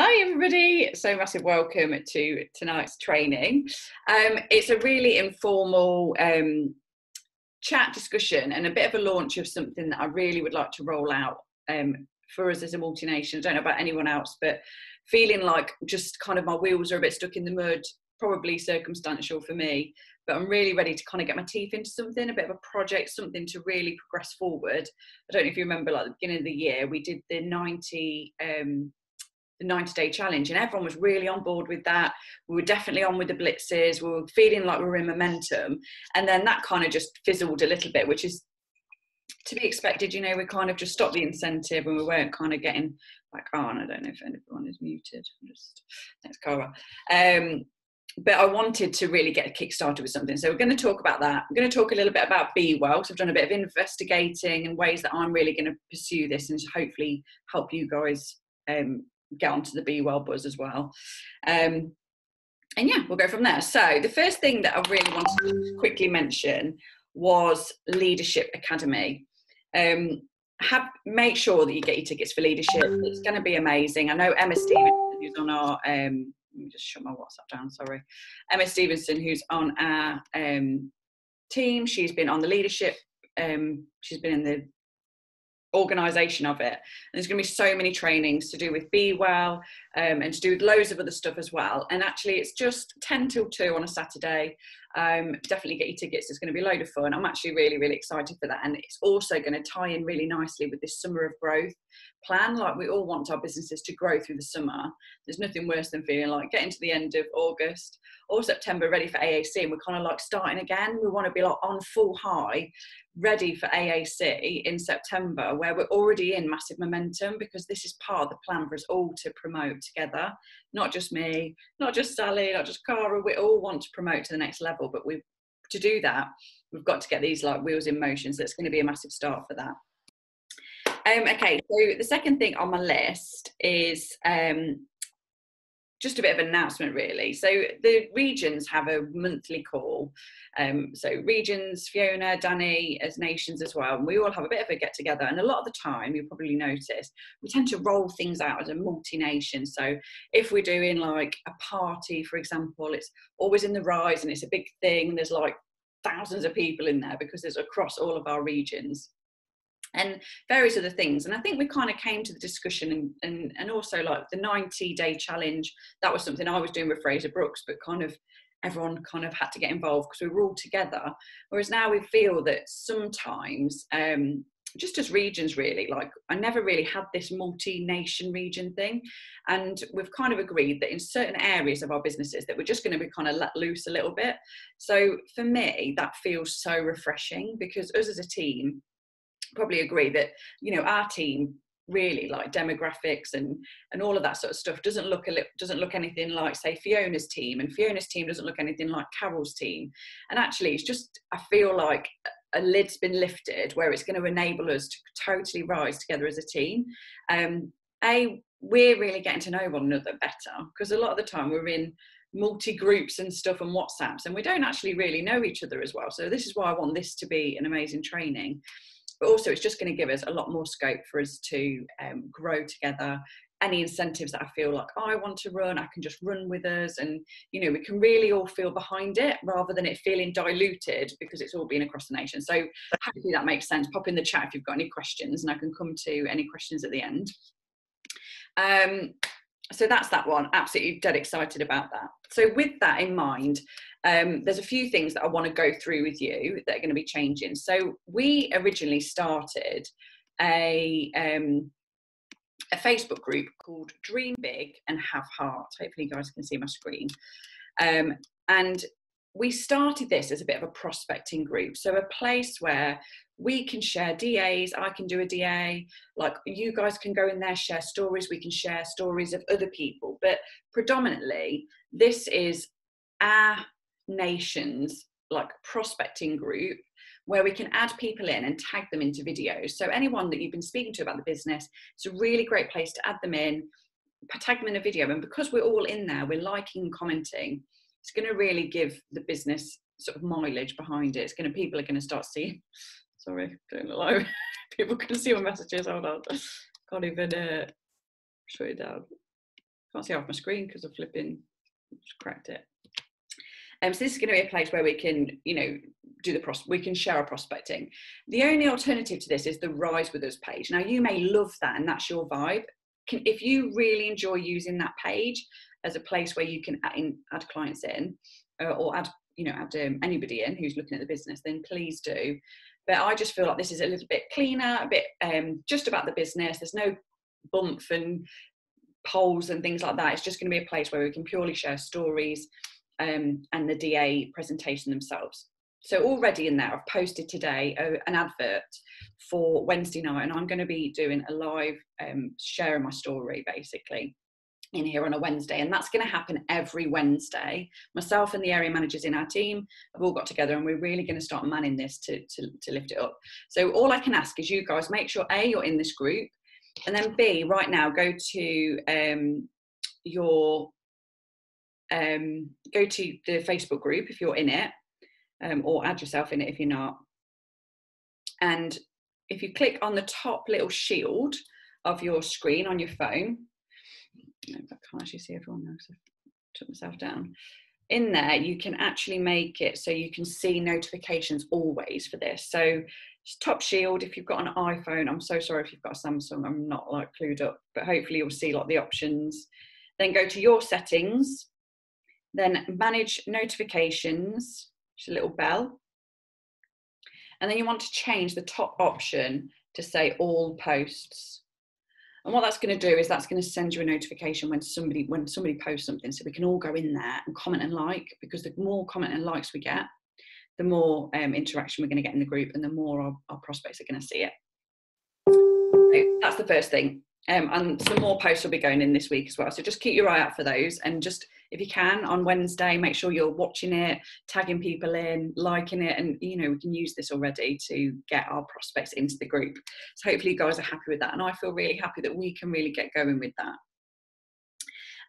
Hi everybody, so massive welcome to tonight's training. It's a really informal chat discussion and a bit of a launch of something that I really would like to roll out for us as a multi-nation. I don't know about anyone else, but feeling like just kind of my wheels are a bit stuck in the mud, probably circumstantial for me, but I'm really ready to kind of get my teeth into something, a bit of a project, something to really progress forward. I don't know if you remember, like at the beginning of the year, we did the 90-day challenge, and everyone was really on board with that. We were definitely on with the blitzes. We were feeling like we were in momentum, and then that kind of just fizzled a little bit, which is to be expected. You know, we kind of just stopped the incentive and we weren't kind of getting back on. I don't know if everyone is muted. Just thanks, Cara. But I wanted to really get a kick started with something. So we're going to talk about that. I'm going to talk a little bit about BeWell. So I've done a bit of investigating and ways that I'm really going to pursue this and hopefully help you guys get onto the BeWell buzz as well. And yeah, we'll go from there. So the first thing that I really wanted to quickly mention was Leadership Academy. Make sure that you get your tickets for leadership. It's going to be amazing. I know Emma Stevenson, who's on our let me just shut my WhatsApp down, sorry. Emma Stevenson, who's on our team, she's been on the leadership, she's been in the organisation of it. And there's going to be so many trainings to do with BeWell and to do with loads of other stuff as well. And actually it's just 10 till 2 on a Saturday. Definitely get your tickets. It's going to be a load of fun. I'm actually really, really excited for that. And it's also going to tie in really nicely with this summer of growth plan. Like, we all want our businesses to grow through the summer. There's nothing worse than feeling like getting to the end of August or September ready for AAC and we're kind of like starting again. We want to be like on full high, ready for AAC in September, where we're already in massive momentum, because this is part of the plan for us all to promote together. Not just me, not just Sally, not just Cara. We all want to promote to the next level, but to do that, we've got to get these like wheels in motion. So it's going to be a massive start for that. Okay, so the second thing on my list is just a bit of an announcement, really. So the regions have a monthly call. So regions, Fiona, Danny, as nations as well, and we all have a bit of a get together. And a lot of the time, you'll probably notice, we tend to roll things out as a multi-nation. So if we're doing like a party, for example, it's always in the Rise and it's a big thing. There's like thousands of people in there because it's across all of our regions and various other things. And I think we kind of came to the discussion and also like the 90-day challenge. That was something I was doing with Fraser Brooks, but kind of everyone kind of had to get involved because we were all together. Whereas now we feel that sometimes, just as regions really, like I never really had this multi-nation region thing. And we've kind of agreed that in certain areas of our businesses that we're just going to be kind of let loose a little bit. So for me, that feels so refreshing, because us as a team probably agree that, you know, our team really, like demographics and all of that sort of stuff, doesn't look anything like, say, Fiona's team, and Fiona's team doesn't look anything like Carol's team. And actually it's just, I feel like a lid's been lifted where it's going to enable us to totally rise together as a team. We're really getting to know one another better, because a lot of the time we're in multi-groups and stuff and WhatsApps and we don't actually really know each other as well. So this is why I want this to be an amazing training. But also it's just going to give us a lot more scope for us to grow together. Any incentives that I feel like I want to run, I can just run with us, and you know, we can really all feel behind it rather than it feeling diluted because it's all been across the nation. So hopefully that makes sense. Pop in the chat if you've got any questions and I can come to any questions at the end. So that's that one. Absolutely dead excited about that. So with that in mind, there's a few things that I want to go through with you that are going to be changing. So we originally started a Facebook group called Dream Big and Have Heart. Hopefully you guys can see my screen. And we started this as a bit of a prospecting group. So a place where we can share DAs, I can do a DA, like you guys can go in there, share stories, we can share stories of other people. But predominantly, this is our nation's like prospecting group where we can add people in and tag them into videos. So anyone that you've been speaking to about the business, it's a really great place to add them in, tag them in a video. And because we're all in there, we're liking and commenting, it's going to really give the business sort of mileage behind it. People are going to start seeing, sorry, don't look like people can see my messages. Hold on, can't even shut it down. Can't see off my screen because I'm flipping, just cracked it. So this is going to be a place where we can, you know, we can share our prospecting. The only alternative to this is the Rise With Us page. Now, you may love that and that's your vibe. If you really enjoy using that page as a place where you can add clients in, or add anybody in who's looking at the business, then please do. But I just feel like this is a little bit cleaner, a bit just about the business. There's no bump and polls and things like that. It's just going to be a place where we can purely share stories and the DA presentation themselves. So already in there, I've posted today an advert for Wednesday night, and I'm going to be doing a live sharing my story basically in here on a Wednesday, and that's going to happen every Wednesday. Myself and the area managers in our team have all got together, and we're really going to start manning this to lift it up. So all I can ask is you guys make sure A, you're in this group, and then B, right now go to the Facebook group if you're in it, or add yourself in it if you're not. And if you click on the top little shield of your screen on your phone, I can't actually see everyone now because I took myself down. In there, you can actually make it so you can see notifications always for this. So top shield, if you've got an iPhone, I'm so sorry if you've got a Samsung, I'm not like clued up, but hopefully you'll see like the options. Then go to your settings, then manage notifications, just a little bell. And then you want to change the top option to say all posts. And what that's going to do is that's going to send you a notification when somebody posts something, so we can all go in there and comment and like, because the more comment and likes we get, the more interaction we're going to get in the group, and the more our prospects are going to see it. So that's the first thing. And some more posts will be going in this week as well. So just keep your eye out for those, and just, if you can, on Wednesday, make sure you're watching it, tagging people in, liking it, and you know, we can use this already to get our prospects into the group. So hopefully you guys are happy with that, and I feel really happy that we can really get going with that.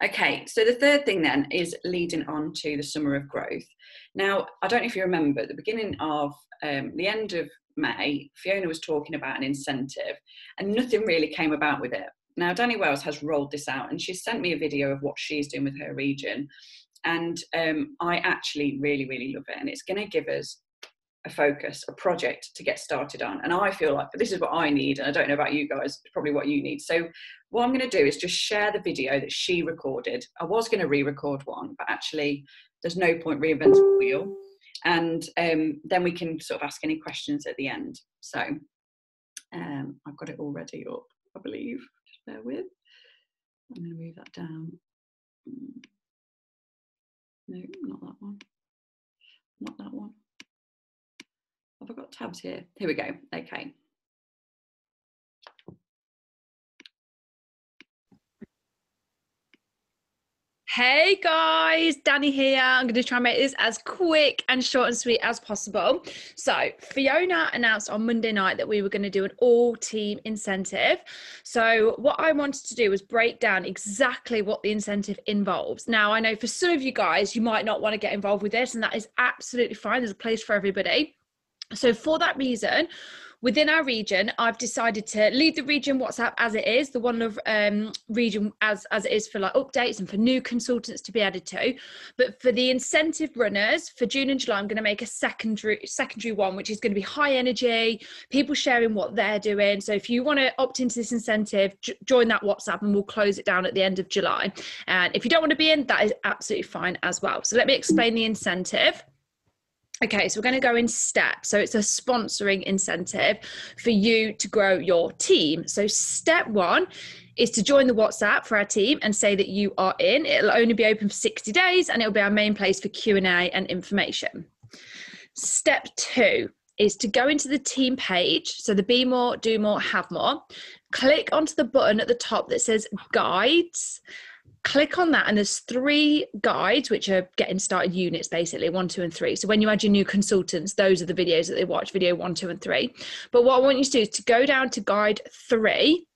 Okay, so the third thing then is leading on to the summer of growth. Now, I don't know if you remember, at the beginning of the end of May, Fiona was talking about an incentive, and nothing really came about with it. Now, Danny Wells has rolled this out, and she's sent me a video of what she's doing with her region, and I actually really, really love it, and it's going to give us a focus, a project to get started on. And I feel like this is what I need, and I don't know about you guys, it's probably what you need. So what I'm going to do is just share the video that she recorded. I was going to re-record one, but actually there's no point reinventing the wheel. And then we can sort of ask any questions at the end. So I've got it already up, I believe. Just bear with. I'm going to move that down. No, not that one. Not that one. Have I got tabs here? Here we go. Okay. Hey guys, Danny here. I'm going to try and make this as quick and short and sweet as possible. So Fiona announced on Monday night that we were going to do an all-team incentive. So what I wanted to do was break down exactly what the incentive involves. Now, I know for some of you guys, you might not want to get involved with this, and that is absolutely fine. There's a place for everybody. So for that reason, within our region, I've decided to leave the region WhatsApp as it is, the One Love region as it is for like updates and for new consultants to be added to. But for the incentive runners for June and July, I'm going to make a secondary one, which is going to be high energy, people sharing what they're doing. So if you want to opt into this incentive, join that WhatsApp and we'll close it down at the end of July. And if you don't want to be in, that is absolutely fine as well. So let me explain the incentive. Okay, so we're going to go in steps. So it's a sponsoring incentive for you to grow your team. So step one is to join the WhatsApp for our team and say that you are in. It'll only be open for 60 days and it'll be our main place for Q&A and information. Step two is to go into the team page. So the Be More, Do More, Have More. Click onto the button at the top that says Guides. Click on that and there's 3 guides, which are getting started units, basically 1, 2 and 3. So when you add your new consultants, those are the videos that they watch, video 1, 2 and 3. But what I want you to do is to go down to guide 3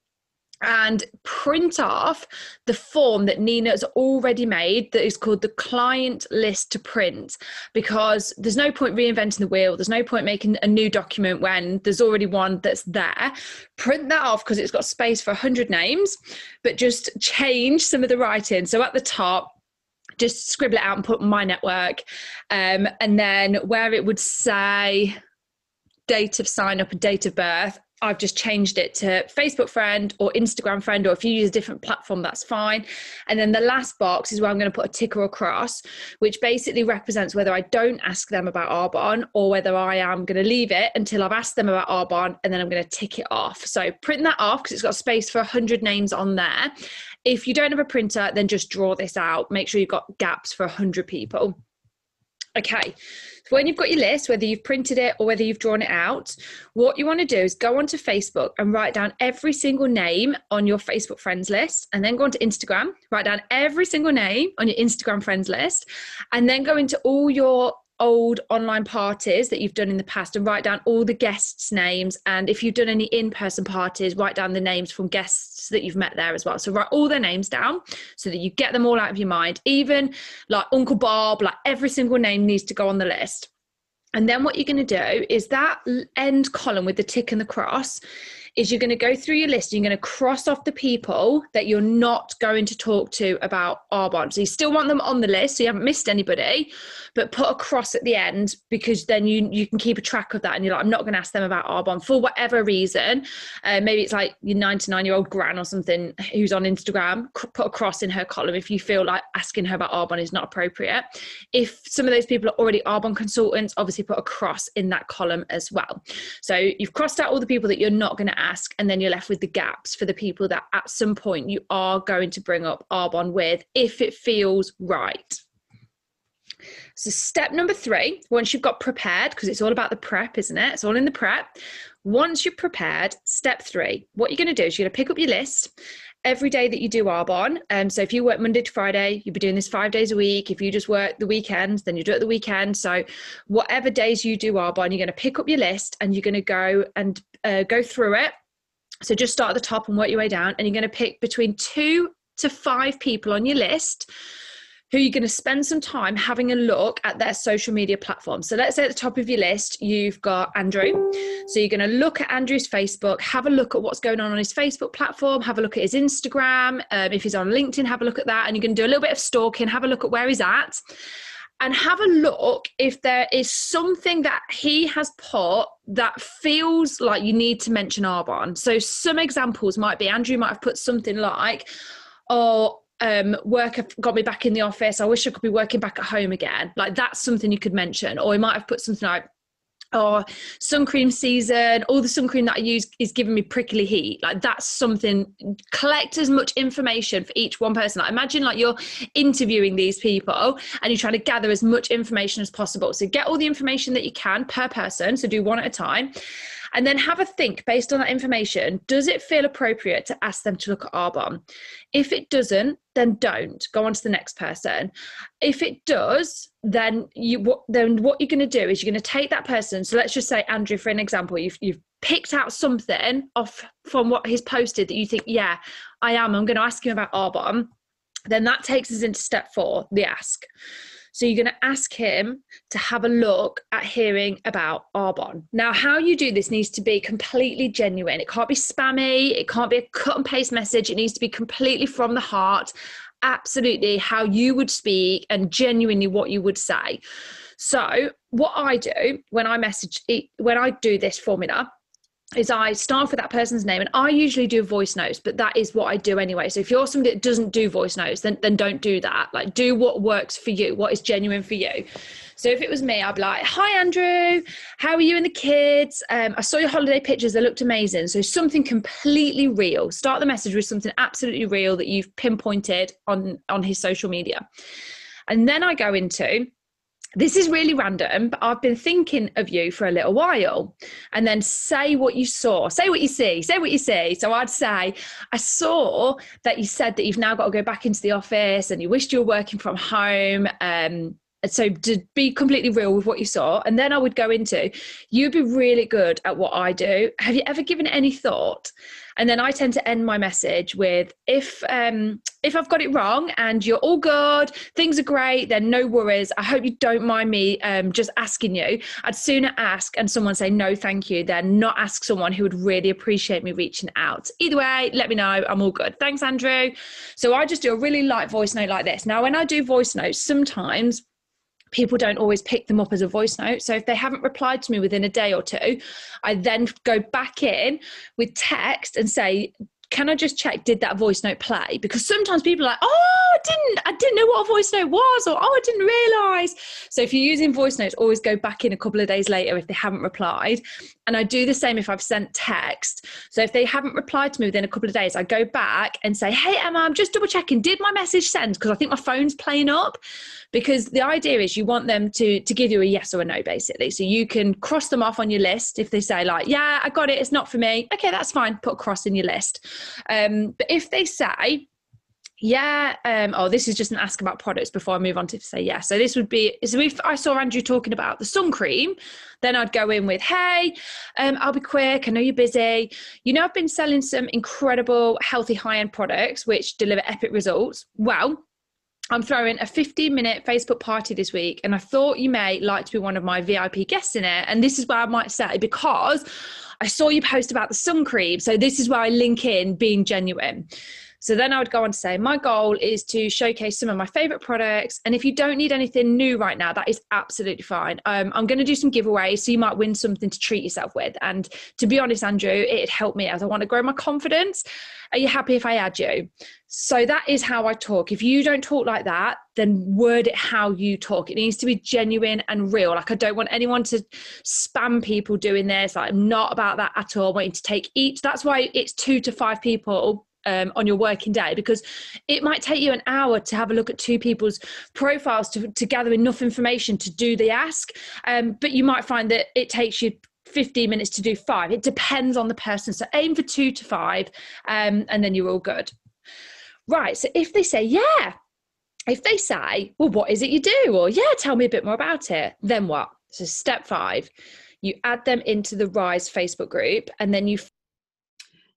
and print off the form that Nina's already made that is called the client list to print, because there's no point reinventing the wheel. There's no point making a new document when there's already one that's there. Print that off because it's got space for 100 names, but just change some of the writing. So at the top, just scribble it out and put my network. And then where it would say date of sign up and date of birth, I've just changed it to Facebook friend or Instagram friend, or if you use a different platform, that's fine. And then the last box is where I'm going to put a tick or a cross, which basically represents whether I don't ask them about Arbonne or whether I am going to leave it until I've asked them about Arbonne, and then I'm going to tick it off. So print that off because it's got space for 100 names on there. If you don't have a printer, then just draw this out. Make sure you've got gaps for 100 people. Okay, so when you've got your list, whether you've printed it or whether you've drawn it out, what you want to do is go onto Facebook and write down every single name on your Facebook friends list, and then go onto Instagram, write down every single name on your Instagram friends list, and then go into all your old online parties that you've done in the past and write down all the guests' names. And if you've done any in-person parties, write down the names from guests that you've met there as well. So write all their names down so that you get them all out of your mind. Even like Uncle Bob, like every single name needs to go on the list. And then what you're going to do is that end column with the tick and the cross is you're going to go through your list. You're going to cross off the people that you're not going to talk to about Arbonne. So you still want them on the list, so you haven't missed anybody, but put a cross at the end, because then you can keep a track of that. And you're like, I'm not going to ask them about Arbonne for whatever reason. Maybe it's like your 99-year-old gran or something who's on Instagram. Put a cross in her column if you feel like asking her about Arbonne is not appropriate. If some of those people are already Arbonne consultants, obviously put a cross in that column as well. So you've crossed out all the people that you're not going to ask, and then you're left with the gaps for the people that at some point you are going to bring up Arbonne with, if it feels right. So step number 3, once you've got prepared, because it's all about the prep, isn't it? It's all in the prep. Once you're prepared, step 3, what you're going to do is you're going to pick up your list every day that you do Arbonne. So if you work Monday to Friday, you'll be doing this 5 days a week. If you just work the weekends, then you do it the weekend. So whatever days you do Arbonne, you're going to pick up your list and you're going to go and go through it. So just start at the top and work your way down, and you're going to pick between 2 to 5 people on your list who you're going to spend some time having a look at their social media platforms. So let's say at the top of your list, you've got Andrew. So you're going to look at Andrew's Facebook, have a look at what's going on his Facebook platform, have a look at his Instagram. If he's on LinkedIn, have a look at that. And you're going to do a little bit of stalking, have a look at where he's at, and have a look if there is something that he has put that feels like you need to mention Arbonne. So some examples might be, Andrew might have put something like, work got me back in the office. I wish I could be working back at home again. Like that's something you could mention. Or he might have put something like, or sun cream season, all the sun cream that I use is giving me prickly heat. Like that's something. Collect as much information for each one person. Like imagine like you're interviewing these people and you're trying to gather as much information as possible. So get all the information that you can per person. So do one at a time. And then have a think based on that information. Does it feel appropriate to ask them to look at Arbonne? If it doesn't, then don't. Go on to the next person. If it does, then what you're going to do is you're going to take that person. So let's just say Andrew, for an example, you've picked out something off from what he's posted that you think, yeah, I'm going to ask him about Arbonne. Then that takes us into step 4, the ask. So you're going to ask him to have a look at hearing about Arbonne. Now, how you do this needs to be completely genuine. It can't be spammy. It can't be a cut and paste message. It needs to be completely from the heart, absolutely how you would speak and genuinely what you would say. So what I do when I do this formula is I start with that person's name, and I usually do voice notes, but that is what I do anyway. So if you're somebody that doesn't do voice notes, then don't do that. Like do what works for you, what is genuine for you. So if it was me, I'd be like, hi, Andrew, how are you and the kids? I saw your holiday pictures. They looked amazing. So something completely real. Start the message with something absolutely real that you've pinpointed on his social media. And then I go into, this is really random, but I've been thinking of you for a little while. And then say what you saw, say what you see, say what you see. So I'd say, I saw that you said that you've now got to go back into the office and you wished you were working from home. So to be completely real with what you saw. And then I would go into, you'd be really good at what I do. Have you ever given it any thought? And then I tend to end my message with, if I've got it wrong and you're all good, things are great, then no worries. I hope you don't mind me just asking you. I'd sooner ask and someone say, no, thank you, than not ask someone who would really appreciate me reaching out. Either way, let me know. I'm all good. Thanks, Andrew. So I just do a really light voice note like this. Now, when I do voice notes, sometimes people don't always pick them up as a voice note. So if they haven't replied to me within a day or two, I then go back in with text and say, can I just check, did that voice note play? Because sometimes people are like, oh, I didn't know what a voice note was, or, oh, I didn't realise. So if you're using voice notes, always go back in a couple of days later if they haven't replied. And I do the same if I've sent text. So if they haven't replied to me within a couple of days, I go back and say, hey, Emma, I'm just double checking, did my message send? Because I think my phone's playing up. Because the idea is you want them to give you a yes or a no, basically. So you can cross them off on your list. If they say like, yeah, I got it, it's not for me. Okay, that's fine. Put a cross in your list. But if they say, yeah, oh, this is just an ask about products before I move on to say yes. So this would be, so if I saw Andrew talking about the sun cream, then I'd go in with, hey, I'll be quick. I know you're busy. You know, I've been selling some incredible, healthy, high-end products which deliver epic results. Well, I'm throwing a 15-minute Facebook party this week, and I thought you may like to be one of my VIP guests in it. And this is where I might say, because I saw you post about the sun cream. So this is where I link in being genuine. So then I would go on to say, my goal is to showcase some of my favorite products. And if you don't need anything new right now, that is absolutely fine. I'm going to do some giveaways, so you might win something to treat yourself with. And to be honest, Andrew, it'd help me as I want to grow my confidence. Are you happy if I add you? So that is how I talk. If you don't talk like that, then word it how you talk. It needs to be genuine and real. Like, I don't want anyone to spam people doing this. Like, I'm not about that at all. Wanting to take each. That's why it's 2 to 5 people on your working day, because it might take you an hour to have a look at 2 people's profiles to gather enough information to do the ask. But you might find that it takes you 15 minutes to do 5. It depends on the person. So aim for 2 to 5, and then you're all good. Right. So if they say, yeah, if they say, well, what is it you do? Or yeah, tell me a bit more about it. Then what? So step 5, you add them into the Rise Facebook group, and then you.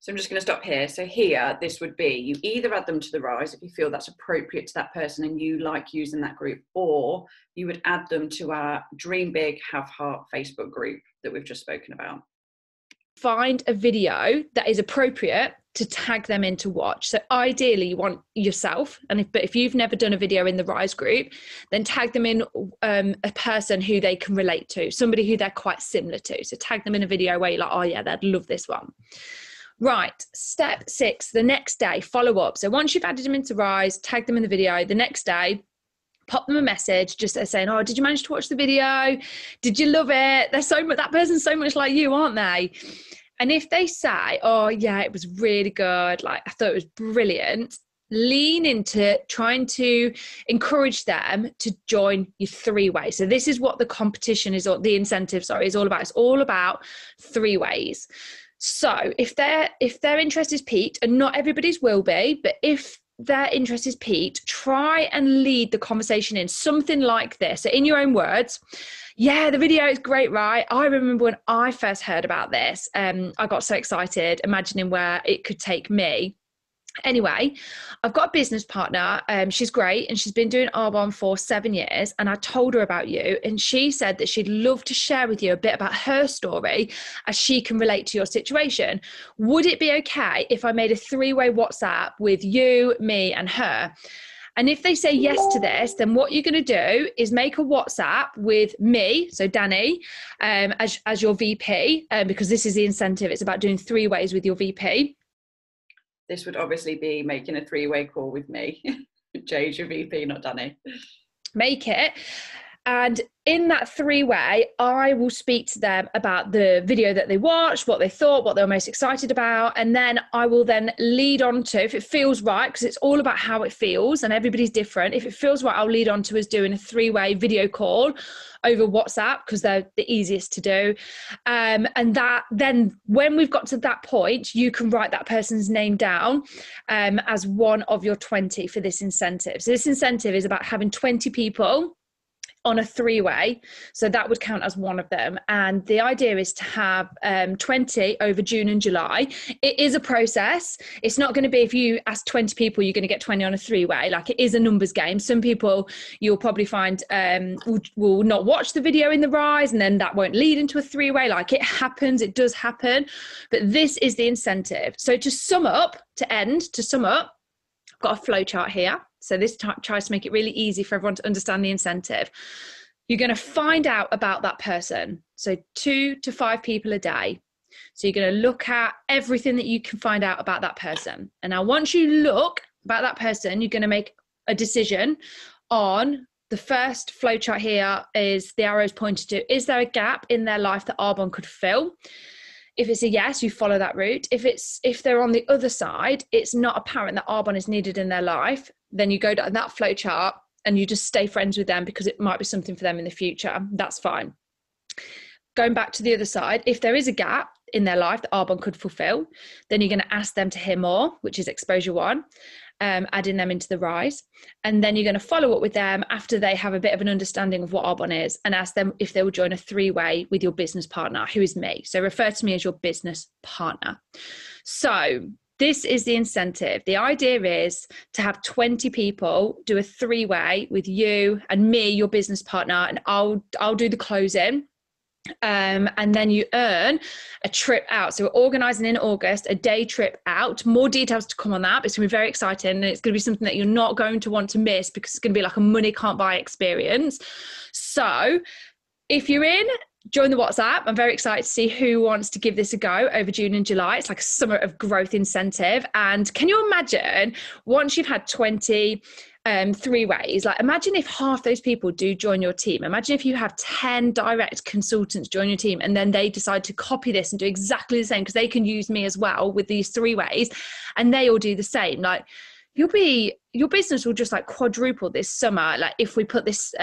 So I'm just going to stop here. So here, this would be, you either add them to the Rise if you feel that's appropriate to that person and you like using that group, or you would add them to our Dream Big, Have Heart Facebook group that we've just spoken about. Find a video that is appropriate to tag them in to watch. So ideally you want yourself, but if you've never done a video in the Rise group, then tag them in a person who they can relate to, somebody who they're quite similar to. So tag them in a video where you're like, oh yeah, they'd love this one. Right, step 6, the next day, follow up. So once you've added them into Rise, tag them in the video, the next day, pop them a message just saying, oh, did you manage to watch the video? Did you love it? They're so much, that person's so much like you, aren't they? And if they say, oh yeah, it was really good, like I thought it was brilliant, lean into trying to encourage them to join your 3-way. So this is what the competition is, or the incentive, is all about. It's all about 3 ways. So if their interest is piqued, and not everybody's will be, but if their interest is piqued, try and lead the conversation in something like this. So in your own words, yeah, the video is great, right? I remember when I first heard about this, I got so excited imagining where it could take me. Anyway, I've got a business partner. She's great, and she's been doing Arbonne for 7 years. And I told her about you, and she said that she'd love to share with you a bit about her story as she can relate to your situation. Would it be okay if I made a 3-way WhatsApp with you, me, and her? And if they say yes to this, then what you're going to do is make a WhatsApp with me, so Danny, as your VP, because this is the incentive. It's about doing 3 ways with your VP. This would obviously be making a 3-way call with me. Jay's your VP, not Danny. Make it. And in that 3-way, I will speak to them about the video that they watched, what they thought, what they were most excited about. And then I will then lead on to, if it feels right, because it's all about how it feels and everybody's different. If it feels right, I'll lead on to us doing a 3-way video call over WhatsApp, because they're the easiest to do. And that then when we've got to that point, you can write that person's name down as one of your 20 for this incentive. So this incentive is about having 20 people on a 3-way. So that would count as one of them. And the idea is to have 20 over June and July. It is a process. It's not going to be, if you ask 20 people, you're going to get 20 on a 3-way. Like, it is a numbers game. Some people you'll probably find will not watch the video in the rise, and then that won't lead into a 3-way. Like, it happens, it does happen. But this is the incentive. So to sum up, I've got a flow chart here. So this tries to make it really easy for everyone to understand the incentive. You're going to find out about that person. So 2 to 5 people a day. So you're going to look at everything that you can find out about that person. And now once you look about that person, you're going to make a decision on the first flow chart. Here is the arrows pointed to, is there a gap in their life that Arbonne could fill? If it's a yes, you follow that route. If they're on the other side, it's not apparent that Arbonne is needed in their life, then you go down that flow chart and you just stay friends with them because it might be something for them in the future. That's fine. Going back to the other side, if there is a gap in their life that Arbonne could fulfill, then you're going to ask them to hear more, which is exposure 1. Adding them into the rise. And then you're going to follow up with them after they have a bit of an understanding of what Arbonne is, and ask them if they will join a 3-way with your business partner, who is me. So refer to me as your business partner. So this is the incentive. The idea is to have 20 people do a 3-way with you and me, your business partner, and I'll do the closing. And then you earn a trip out. So we're organising in August a day trip out. More details to come on that, but it's going to be very exciting, and it's going to be something that you're not going to want to miss because it's going to be like a money can't buy experience. So if you're in, join the WhatsApp. I'm very excited to see who wants to give this a go over June and July. It's like a summer of growth incentive. And can you imagine, once you've had 20 3-ways, like imagine if half those people do join your team. Imagine if you have 10 direct consultants join your team, and then they decide to copy this and do exactly the same because they can use me as well with these 3-ways, and they all do the same. Like, your business will just like quadruple this summer, like if we put this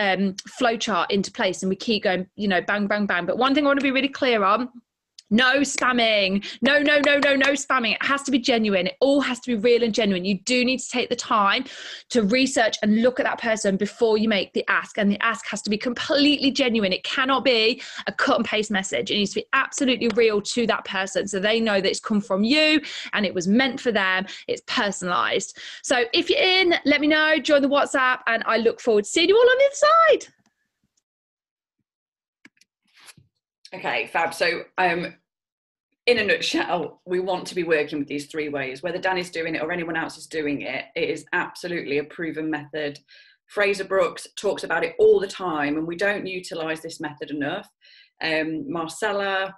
flow chart into place and we keep going, bang, bang, bang. But one thing I want to be really clear on: no spamming. No spamming. It has to be genuine. It all has to be real and genuine. You do need to take the time to research and look at that person before you make the ask. And the ask has to be completely genuine. It cannot be a cut and paste message. It needs to be absolutely real to that person, so they know that it's come from you and it was meant for them. It's personalized. So if you're in, let me know, join the WhatsApp, and I look forward to seeing you all on the other side. Okay, fab. So in a nutshell, we want to be working with these 3-ways. Whether Danny's doing it or anyone else is doing it, it is absolutely a proven method. Fraser Brooks talks about it all the time, and we don't utilise this method enough. Marcella,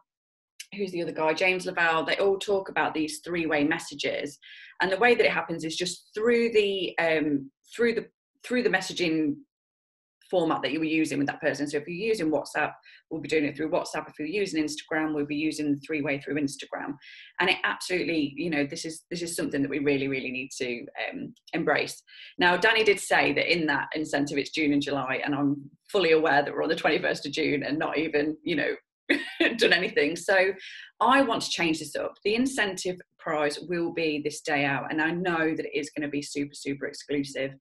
who's the other guy, James Lavelle, they all talk about these 3-way messages. And the way that it happens is just through the messaging format that you were using with that person. So if you're using WhatsApp, we'll be doing it through WhatsApp. If you're using Instagram, we'll be using the 3-way through Instagram. And it absolutely, this is something that we really, really need to embrace. Now, Danny did say that in that incentive, it's June and July, and I'm fully aware that we're on the 21st of June and not even, done anything. So I want to change this up. The incentive prize will be this day out, and I know that it is going to be super, super exclusive.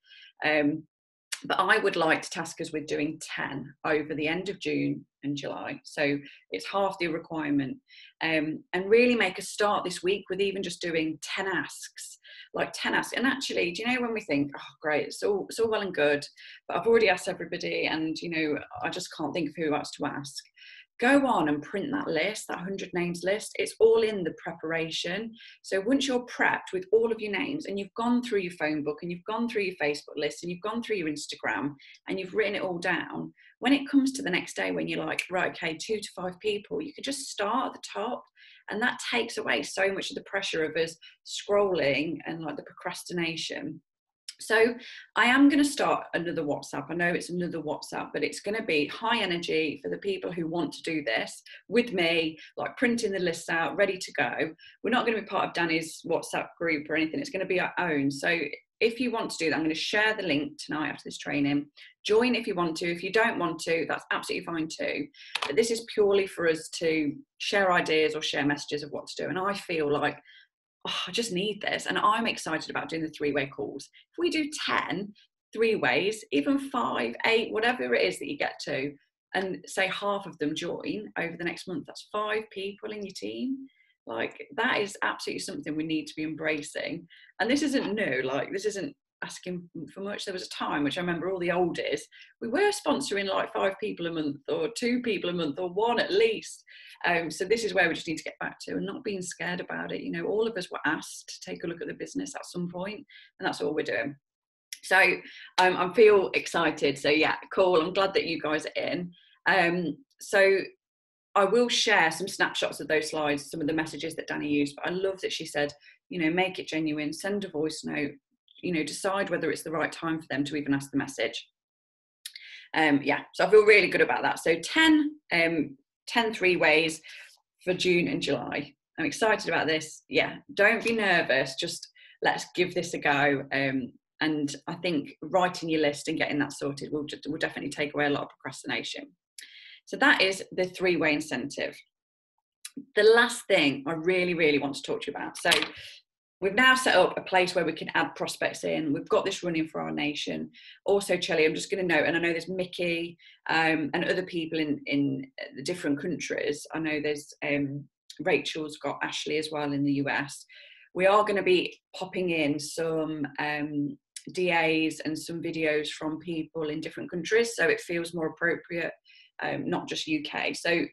But I would like to task us with doing 10 over the end of June and July. So it's half the requirement. And really make a start this week with even just doing 10 asks, like 10 asks. And actually, do you know when we think, oh, great, it's all well and good, but I've already asked everybody and, I just can't think of who else to ask. Go on and print that list, that 100 names list. It's all in the preparation. So once you're prepped with all of your names and you've gone through your phone book and you've gone through your Facebook list and you've gone through your Instagram and you've written it all down, when it comes to the next day when you're like, right, okay, 2 to 5 people, you could just start at the top. And that takes away so much of the pressure of us scrolling and like the procrastination. So I am going to start another WhatsApp. I know it's another WhatsApp, but it's going to be high energy for the people who want to do this with me, like printing the lists out, ready to go. We're not going to be part of Danny's WhatsApp group or anything. It's going to be our own. So if you want to do that, I'm going to share the link tonight after this training. Join if you want to. If you don't want to, that's absolutely fine too. But this is purely for us to share ideas or share messages of what to do. And I feel like, I just need this. And I'm excited about doing the 3-way calls. If we do 10 3 ways, even 5, 8, whatever it is that you get to, and say half of them join over the next month, that's 5 people in your team. Like, that is absolutely something we need to be embracing. And this isn't new, like, this isn't asking for much. There was a time, which I remember all the oldies, we were sponsoring like 5 people a month, or 2 people a month, or 1 at least. So this is where we just need to get back to, and not being scared about it. You know, all of us were asked to take a look at the business at some point, and that's all we're doing. So I feel excited. So yeah, cool. I'm glad that you guys are in. So I will share some snapshots of those slides, some of the messages that Danny used, but I love that she said, you know, make it genuine, send a voice note, you know, decide whether it's the right time for them to even ask the message. Yeah, so I feel really good about that. So 10 3 ways for June and July. I'm excited about this. Yeah, don't be nervous, just let's give this a go. And I think writing your list and getting that sorted will definitely take away a lot of procrastination. So that is the 3-way incentive. The last thing I really, really want to talk to you about. So we've now set up a place where we can add prospects in. We've got this running for our nation. Also, Chelly, I'm just going to note, and I know there's Mickey and other people in the different countries. I know there's Rachel's got Ashley as well in the US. We are going to be popping in some DAs and some videos from people in different countries, so it feels more appropriate, not just UK. So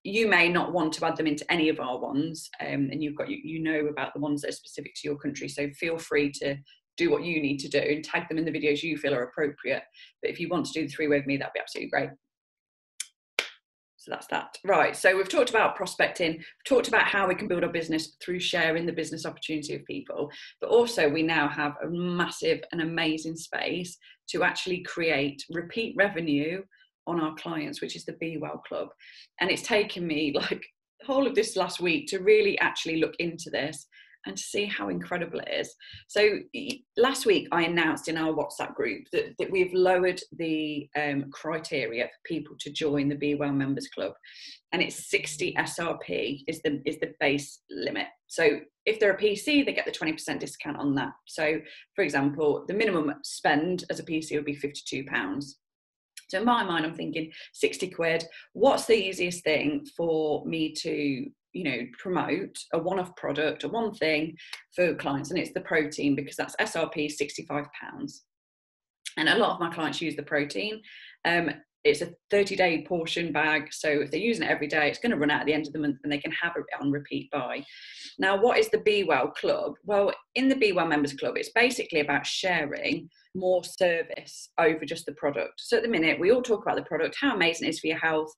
you may not want to add them into any of our ones, and you've got you know about the ones that are specific to your country, so feel free to do what you need to do and tag them in the videos you feel are appropriate. But if you want to do the 3-way with me, that'd be absolutely great. So that's that. Right, so we've talked about prospecting, we've talked about how we can build our business through sharing the business opportunity of people, but also we now have a massive and amazing space to actually create repeat revenue on our clients, which is the BeWell Club. And it's taken me like the whole of this last week to really actually look into this and to see how incredible it is. So last week I announced in our WhatsApp group that we've lowered the criteria for people to join the BeWell Members Club, and it's 60 SRP is the base limit. So if they're a PC, they get the 20% discount on that. So for example, the minimum spend as a PC would be £52. So in my mind, I'm thinking 60 quid. What's the easiest thing for me to, you know, promote a one-off product or one thing for clients? And it's the protein, because that's SRP £65. And a lot of my clients use the protein. It's a 30-day portion bag. So if they're using it every day, it's going to run out at the end of the month and they can have it on repeat buy. Now, what is the BeWell Club? Well, in the BeWell Members Club, it's basically about sharing more service over just the product. So at the minute, we all talk about the product, how amazing it is for your health.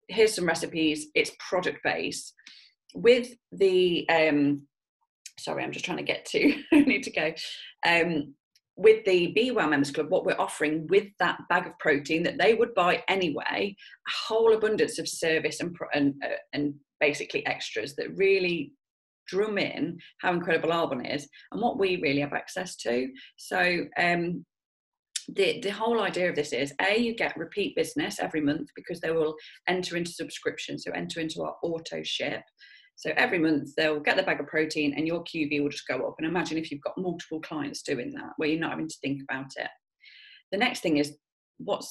Here's some recipes. It's product based. With the, sorry, I'm just trying to get to, I need to go. With the BeWell Members Club, what we're offering with that bag of protein that they would buy anyway, a whole abundance of service and basically extras that really drum in how incredible our one is and what we really have access to. So the whole idea of this is, you get repeat business every month because they will enter into subscription, so enter into our auto ship. So every month they'll get the bag of protein and your QV will just go up. And imagine if you've got multiple clients doing that, where you're not having to think about it. The next thing is what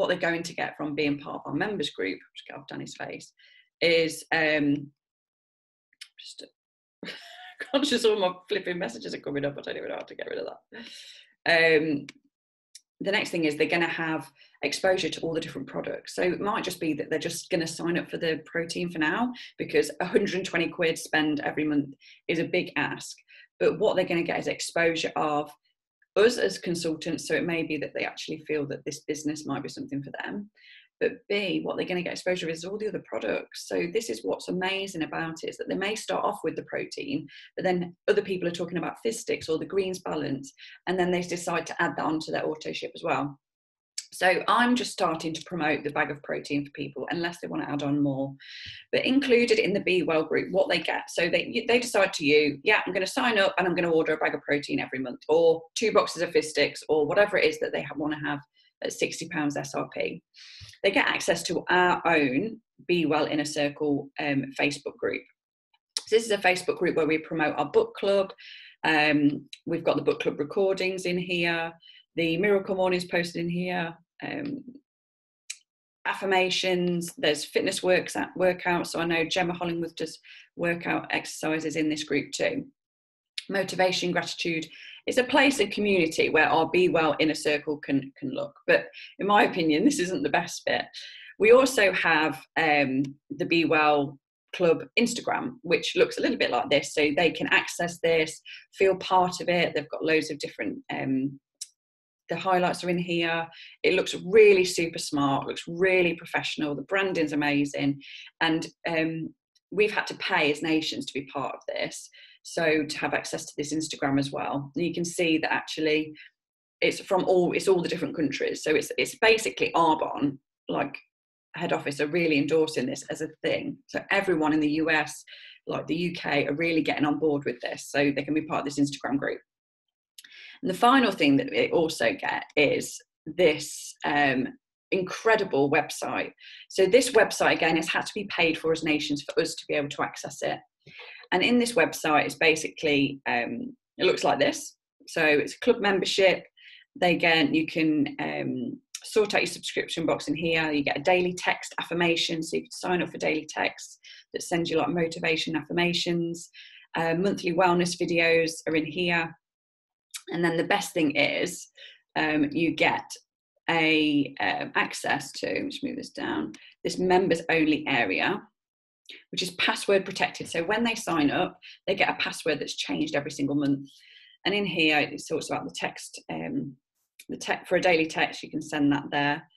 they're going to get from being part of our members group, just get off Danny's face, is just conscious all my flipping messages are coming up. I don't even know how to get rid of that. The next thing is they're going to have exposure to all the different products. So it might just be that they're just going to sign up for the protein for now, because 120 quid spend every month is a big ask. But what they're going to get is exposure of us as consultants. So it may be that they actually feel that this business might be something for them. But B, what they're going to get exposure is all the other products. So this is what's amazing about it, is that they may start off with the protein, but then other people are talking about Fizz Sticks or the greens balance, and then they decide to add that onto their auto ship as well. So I'm just starting to promote the bag of protein for people, unless they want to add on more. But included in the BeWell group, what they get, so they decide to yeah, I'm going to sign up and I'm going to order a bag of protein every month, or 2 boxes of Fizz Sticks, or whatever it is that they want to have at £60 SRP. They get access to our own BeWell Inner Circle Facebook group. So this is a Facebook group where we promote our book club. We've got the book club recordings in here. the miracle mornings posted in here, affirmations, there's fitness workouts. So I know Gemma Hollingworth does workout exercises in this group too. Motivation, gratitude. It's a place of community where our BeWell inner circle can look. But in my opinion, this isn't the best bit. We also have the BeWell Club Instagram, which looks a little bit like this. So they can access this, feel part of it. They've got loads of different, the highlights are in here. It looks really super smart, looks really professional. The branding's amazing. And we've had to pay as nations to be part of this. So to have access to this Instagram as well. And you can see that actually it's all the different countries. So it's basically Arbonne, like head office, are really endorsing this as a thing. So everyone in the US, like the UK, are really getting on board with this. So they can be part of this Instagram group. And the final thing that they also get is this incredible website. So this website, again, has had to be paid for as nations for us to be able to access it. And in this website, it's basically, it looks like this. So it's a club membership. You can sort out your subscription box in here. You get a daily text affirmation. So you can sign up for daily texts that send you like motivation affirmations. Monthly wellness videos are in here. And then the best thing is you get access to, let's move this down, this members only area, which is password protected. So when they sign up, they get a password that's changed every single month. And in here, it talks about the text, for a daily text, you can send that there.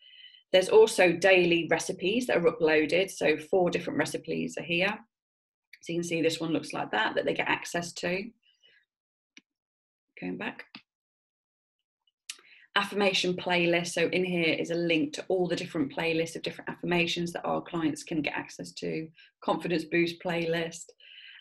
There's also daily recipes that are uploaded. So 4 different recipes are here. So you can see this one looks like that they get access to. Going back. Affirmation playlist. So in here is a link to all the different playlists of different affirmations that our clients can get access to. Confidence boost playlist.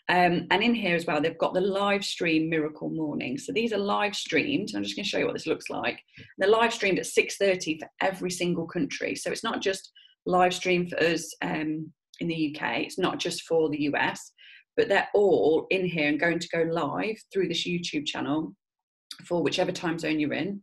And in here as well, they've got the live stream miracle morning. So these are live streamed. I'm just going to show you what this looks like. They're live streamed at 6:30 for every single country. So it's not just live streamed for us in the UK. It's not just for the US, but they're all in here and going to go live through this YouTube channel for whichever time zone you're in.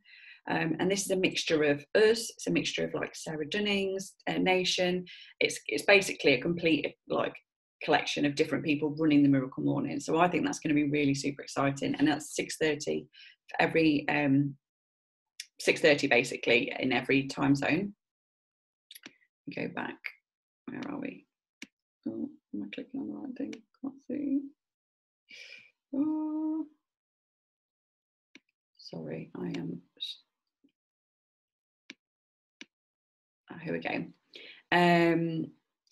And this is a mixture of us. It's a mixture of like Sarah Dunning's Nation. It's basically a complete like collection of different people running the miracle morning. So I think that's going to be really super exciting. And that's 6:30 for every 6:30 basically in every time zone. Go back. Where are we? Oh, am I clicking on the right thing? Can't see. Oh. Sorry, I am. Here we go.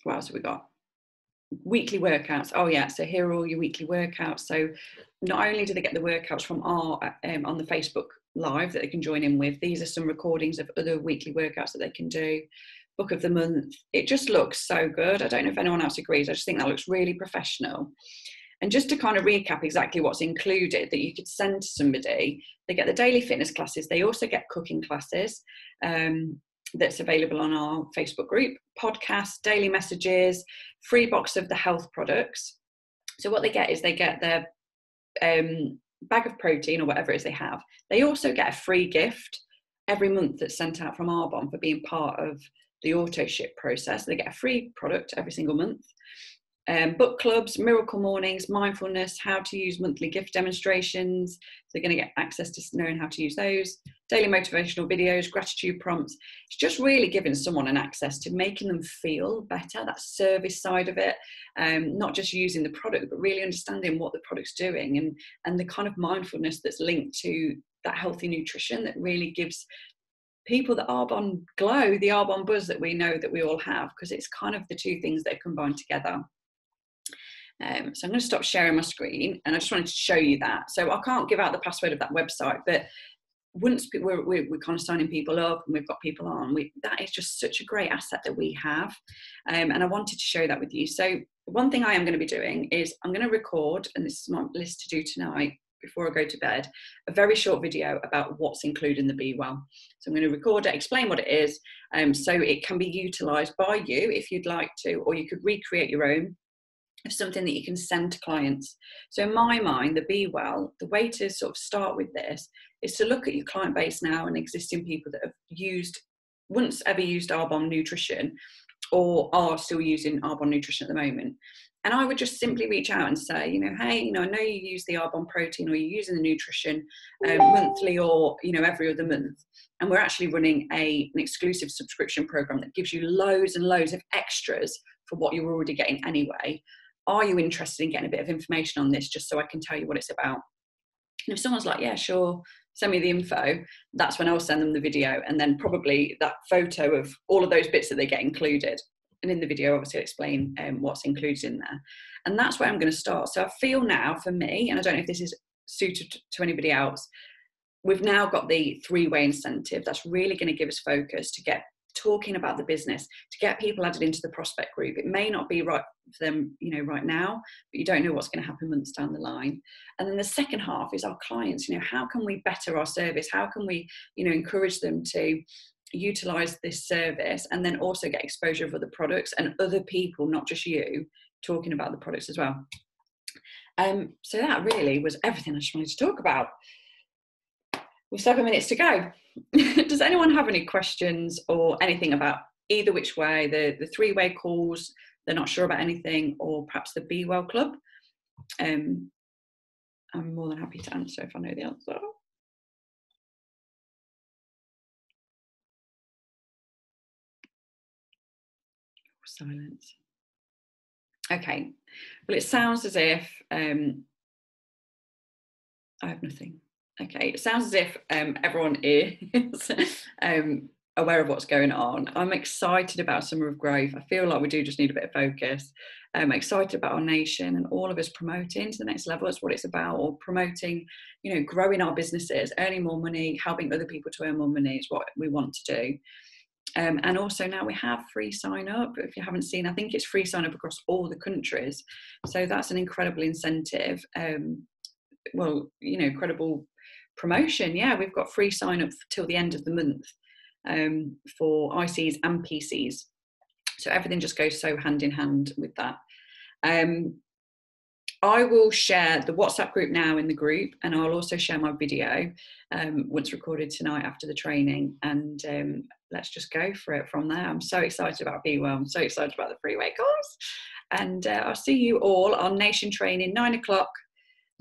What else have we got? Weekly workouts. Oh yeah, so here are all your weekly workouts. So not only do they get the workouts from our on the Facebook Live that they can join in with, these are some recordings of other weekly workouts that they can do. Book of the month. It just looks so good. I don't know if anyone else agrees. I just think that looks really professional. And just to kind of recap exactly what's included that you could send to somebody, they get the daily fitness classes. They also get cooking classes that's available on our Facebook group, podcasts, daily messages, free box of the health products. So what they get is they get their bag of protein or whatever it is they have. They also get a free gift every month that's sent out from Arbonne for being part of the auto ship process. They get a free product every single month. Book clubs, miracle mornings, mindfulness, how to use monthly gift demonstrations. So they're going to get access to knowing how to use those. Daily motivational videos, gratitude prompts. It's just really giving someone an access to making them feel better, that service side of it. Not just using the product, but really understanding what the product's doing and the kind of mindfulness that's linked to that healthy nutrition that really gives people the Arbonne glow, the Arbonne buzz that we know that we all have, because it's kind of the two things that are combined together. So I'm going to stop sharing my screen, and I just wanted to show you that. So I can't give out the password of that website, but once we're kind of signing people up and we've got people on, that is just such a great asset that we have. And I wanted to share that with you. So one thing I am going to be doing is I'm going to record, and this is my list to do tonight before I go to bed, a very short video about what's included in the BeWell. So I'm going to record it, explain what it is, so it can be utilised by you if you'd like to, or you could recreate your own. of something that you can send to clients. So in my mind, the BeWell, the way to sort of start with this is to look at your client base now and existing people that have once ever used Arbonne Nutrition or are still using Arbonne Nutrition at the moment. And I would just simply reach out and say, hey, I know you use the Arbonne protein, or you're using the nutrition monthly or, every other month. And we're actually running an exclusive subscription program that gives you loads and loads of extras for what you're already getting anyway. Are you interested in getting a bit of information on this, just so I can tell you what it's about? And if someone's like, yeah, sure, send me the info, that's when I'll send them the video, and then probably that photo of all of those bits that they get included. And in the video, obviously, I'll explain what's included in there. And that's where I'm going to start. So I feel now, for me, and I don't know if this is suited to anybody else, we've now got the 3-way incentive. That's really going to give us focus to get talking about the business, to get people added into the prospect group. It may not be right for them, right now, but you don't know what's going to happen months down the line. And then the second half is our clients. How can we better our service? How can we, encourage them to utilize this service, and then also get exposure of other products and other people, not just you, talking about the products as well. So that really was everything I just wanted to talk about. With 7 minutes to go. Does anyone have any questions or anything about either which way, the 3-way calls, they're not sure about anything, or perhaps the BeWell Club? I'm more than happy to answer if I know the answer. Silence. Okay. Well, it sounds as if I have nothing. Okay, it sounds as if everyone is aware of what's going on. I'm excited about Summer of Growth. I feel like we do just need a bit of focus. I'm excited about our nation and all of us promoting to the next level. That's what it's about, or promoting, growing our businesses, earning more money, helping other people to earn more money is what we want to do. And also now we have free sign up. If you haven't seen, I think it's free sign up across all the countries. So that's an incredible incentive. Incredible promotion. Yeah, we've got free sign up till the end of the month for ICs and PCs. So everything just goes so hand in hand with that. I will share the WhatsApp group now in the group, and I'll also share my video once recorded tonight after the training, and let's just go for it from there. I'm so excited about BeWell. I'm so excited about the 3-way calls, and I'll see you all on Nation Training, 9 o'clock,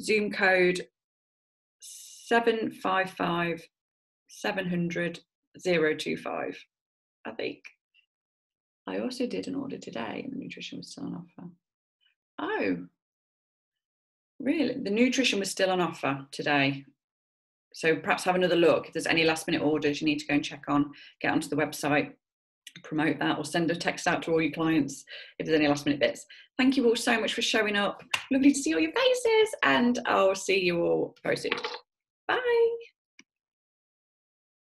Zoom code 755 700 025, I think. I also did an order today and the nutrition was still on offer. Oh, really? The nutrition was still on offer today. So perhaps have another look. If there's any last minute orders you need to go and check on, get onto the website, promote that, or send a text out to all your clients if there's any last minute bits. Thank you all so much for showing up. Lovely to see all your faces, and I'll see you all posted. Bye.